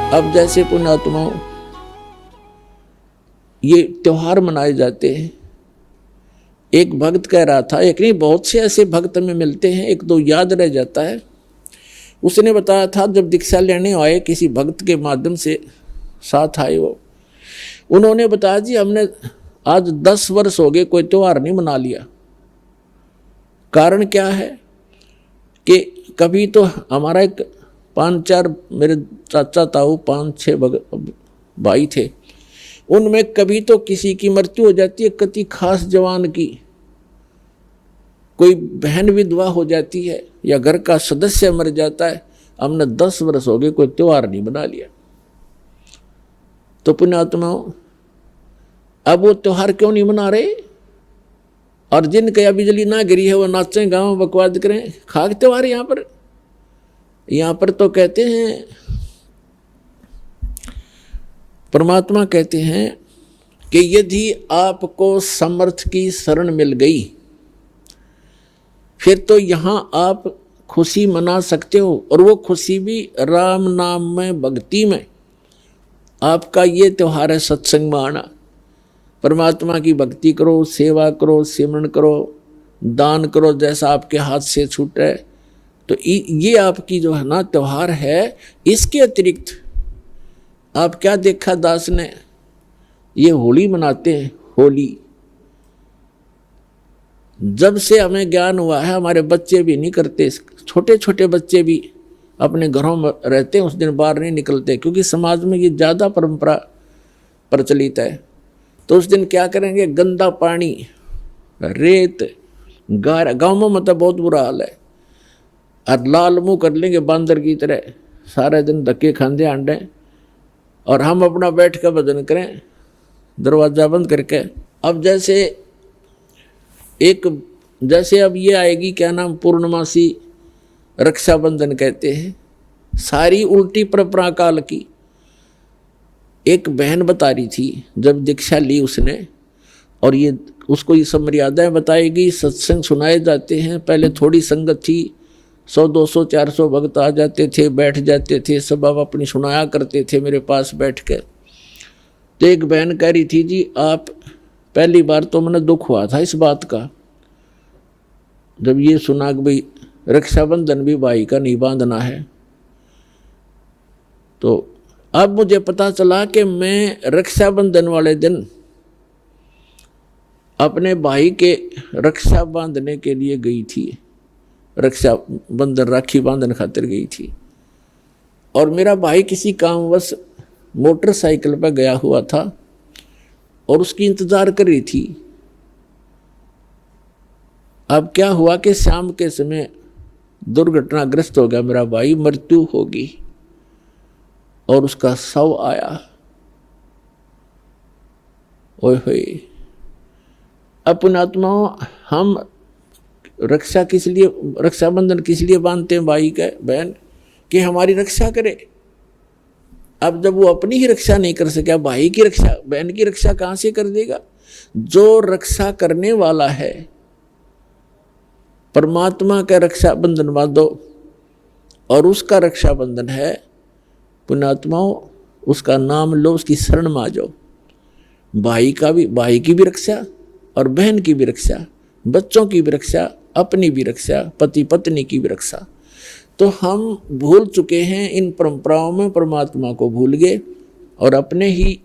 अब जैसे पुण्यात्माओं ये त्योहार मनाए जाते हैं, एक भक्त कह रहा था, एक नहीं बहुत से ऐसे भक्त में मिलते हैं, एक दो याद रह जाता है। उसने बताया था जब दीक्षा लेने आए किसी भक्त के माध्यम से साथ आए वो, उन्होंने बताया जी हमने आज 10 वर्ष हो गए कोई त्योहार नहीं मना लिया। कारण क्या है कि कभी तो हमारा एक 5-4 मेरे चाचा ताऊ 5-6 भाई थे, उनमें कभी तो किसी की मृत्यु हो जाती है, किसी खास जवान की, कोई बहन विधवा हो जाती है या घर का सदस्य मर जाता है। हमने 10 वर्ष हो गए कोई त्योहार नहीं बना लिया। तो पुण्यात्माओं अब वो त्योहार क्यों नहीं मना रहे? और जिनके या बिजली ना गिरी है वो नाचें गाँव बकवाद करें, खाक त्योहार। यहाँ पर तो कहते हैं, परमात्मा कहते हैं कि यदि आपको समर्थ की शरण मिल गई फिर तो यहाँ आप खुशी मना सकते हो, और वो खुशी भी राम नाम में, भक्ति में। आपका ये त्योहार है सत्संग में आना, परमात्मा की भक्ति करो, सेवा करो, सिमरन करो, दान करो जैसा आपके हाथ से छूटे। तो ये आपकी जो है ना त्योहार है। इसके अतिरिक्त आप क्या देखा दास ने, ये होली मनाते हैं। होली जब से हमें ज्ञान हुआ है हमारे बच्चे भी नहीं करते, छोटे छोटे बच्चे भी अपने घरों में रहते हैं, उस दिन बाहर नहीं निकलते, क्योंकि समाज में ये ज़्यादा परंपरा प्रचलित है। तो उस दिन क्या करेंगे, गंदा पानी, रेत, गाँव में मतलब बहुत बुरा हाल है, और लाल मुँह कर लेंगे बांदर की तरह, सारे दिन धक्के खांदे आंडे, और हम अपना बैठ कर भजन करें दरवाज़ा बंद करके। अब जैसे अब ये आएगी क्या नाम, पूर्णमासी, रक्षाबंधन कहते हैं, सारी उल्टी परंपरा काल की। एक बहन बता रही थी जब दीक्षा ली उसने, और ये उसको ये सब मर्यादाएं बताएगी, सत्संग सुनाए जाते हैं। पहले थोड़ी संगत थी, 100, 200, 400 भक्त आ जाते थे, बैठ जाते थे, सब अब अपनी सुनाया करते थे मेरे पास बैठ कर। तो एक बहन कह रही थी जी आप, पहली बार तो मैंने दुख हुआ था इस बात का जब ये सुना कि भाई रक्षाबंधन भी भाई का नहीं बांधना है। तो अब मुझे पता चला कि मैं रक्षाबंधन वाले दिन अपने भाई के रक्षा बांधने के लिए गई थी, रक्षाबंधन राखी बांधन खातिर गई थी, और मेरा भाई किसी कामवश मोटरसाइकिल पर गया हुआ था और उसकी इंतजार कर रही थी। अब क्या हुआ कि शाम के समय दुर्घटनाग्रस्त हो गया मेरा भाई, मृत्यु होगी, और उसका शव आया। ओए होए, अपनात्माओं हम रक्षाबंधन किस लिए बांधते हैं भाई का, बहन, कि हमारी रक्षा करे। अब जब वो अपनी ही रक्षा नहीं कर सका, भाई की रक्षा, बहन की रक्षा कहाँ से कर देगा? जो रक्षा करने वाला है परमात्मा का रक्षाबंधन बांधो, और उसका रक्षाबंधन है पुण्यात्माओं, उसका नाम लो, उसकी शरण में आ जाओ। भाई की भी रक्षा और बहन की भी रक्षा, बच्चों की भी रक्षा, अपनी भी रक्षा, पति पत्नी की भी रक्षा। तो हम भूल चुके हैं इन परंपराओं में, परमात्मा को भूल गए और अपने ही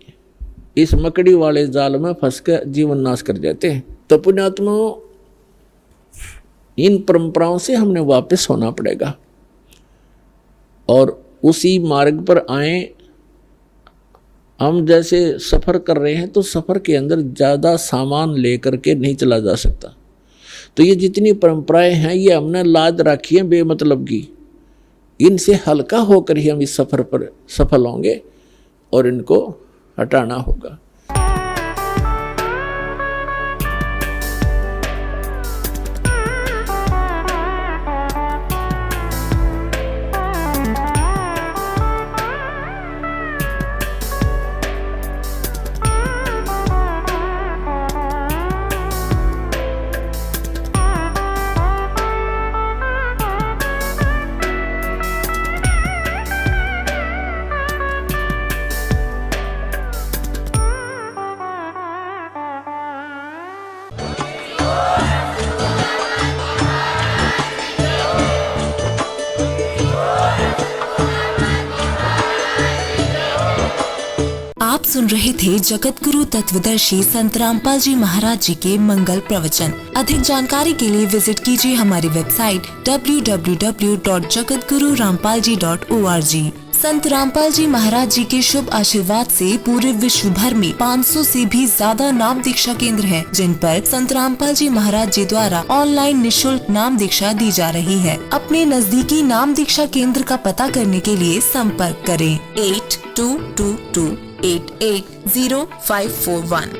इस मकड़ी वाले जाल में फंस कर जीवन नाश कर जाते हैं। तो पुण्यात्माओं इन परंपराओं से हमने वापस होना पड़ेगा और उसी मार्ग पर आए। हम जैसे सफ़र कर रहे हैं तो सफ़र के अंदर ज़्यादा सामान लेकर के नहीं चला जा सकता। तो ये जितनी परंपराएं हैं ये हमने लाद रखी है बेमतलब की, इनसे हल्का होकर ही हम इस सफ़र पर सफल होंगे और इनको हटाना होगा। सुन रहे थे जगत गुरु तत्वदर्शी संत रामपाल जी महाराज जी के मंगल प्रवचन। अधिक जानकारी के लिए विजिट कीजिए हमारी वेबसाइट www.jagatgururampalji.org। संत रामपाल जी महाराज जी के शुभ आशीर्वाद से पूरे विश्व भर में 500 से भी ज्यादा नाम दीक्षा केंद्र हैं, जिन पर संत रामपाल जी महाराज जी द्वारा ऑनलाइन निशुल्क नाम दीक्षा दी जा रही है। अपने नजदीकी नाम दीक्षा केंद्र का पता करने के लिए संपर्क करें 8222880541।